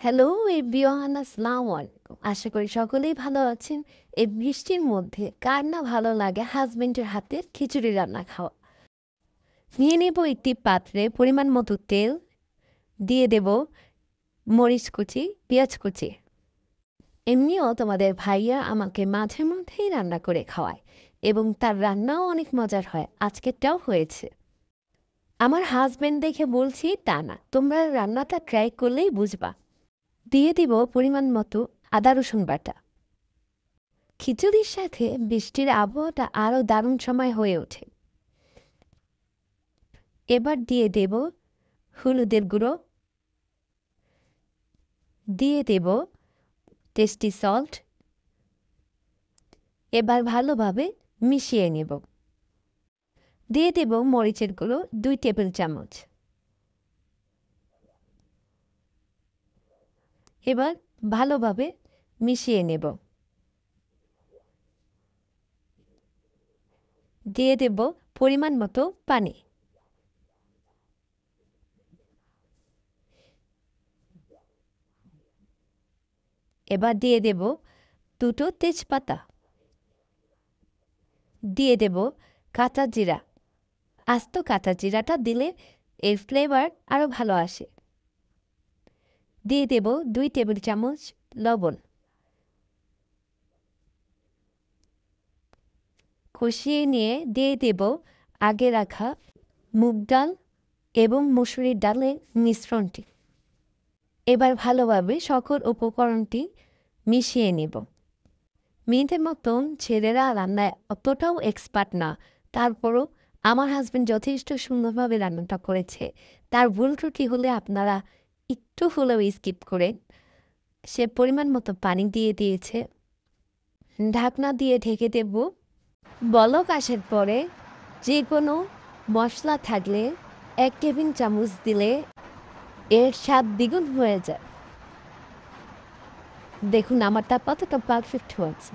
Hello everyone, আসসালামু আলাইকুম। আশা করি সকলেই ভালো আছেন। এই বৃষ্টির মধ্যে কার না ভালো লাগে হাজবেন্ডের হাতের খিচুড়ি রান্না খাওয়া। নিয়ে নেব একটি পাত্রে পরিমাণ মতো তেল, দিয়ে দেব মরিচ কুচি, পেঁয়াজ কুচি। এমনিও তোমাদের ভাইয়া আমাকে মাঝে মধ্যেই রান্না করে খাওয়ায় এবং তার রান্নাও অনেক মজার হয়, আজকেরটাও হয়েছে। আমার হাজবেন্ড দেখে বলছি তা না, তোমরা রান্নাটা ট্রাই করলেই বুঝবা। দিয়ে দিব পরিমাণ মতো আদা রসুন বাটা। খিচুড়ির সাথে বৃষ্টির আবহাওয়াটা আরও দারুণ সময় হয়ে ওঠে। এবার দিয়ে দেব হলুদের গুঁড়ো, দিয়ে দেব টেস্টি সল্ট। এবার ভালোভাবে মিশিয়ে নেব। দিয়ে দেব মরিচের গুঁড়ো 2 টেবিল চামচ। এবার ভালোভাবে মিশিয়ে নেব। দিয়ে দেব পরিমাণ মতো পানি। এবার দিয়ে দেব 2টো তেজপাতা। দিয়ে দেব কাঁচা জিরা। আস্ত কাঁচা জিরাটা দিলে এর ফ্লেভার আরও ভালো আসে। দিয়ে দেব 2 টেবিল চামচ লবণ। কষিয়ে নিয়ে দিয়ে দেব আগে রাখা মুগ ডাল এবং মসুরির ডালের মিশ্রণটি। এবার ভালোভাবে সকল উপকরণটি মিশিয়ে নেব। মেয়েদের মতন ছেলেরা রান্নায় অতটাও এক্সপার্ট না, তারপরও আমার হাজবেন্ড যথেষ্ট সুন্দরভাবে রান্নাটা করেছে। তার ভুল ত্রুটি হলে আপনারা একটু হলেও স্কিপ করে। সে পরিমাণ মতো পানি দিয়ে দিয়েছে। ঢাকনা দিয়ে ঢেকে দেব। বলক আসার পরে যে কোনো মশলা থাকলে 1 টেবিল চামচ দিলে এর স্বাদ দ্বিগুণ হয়ে যায়। দেখুন আমারটা কতটা পারফেক্ট হয়েছে।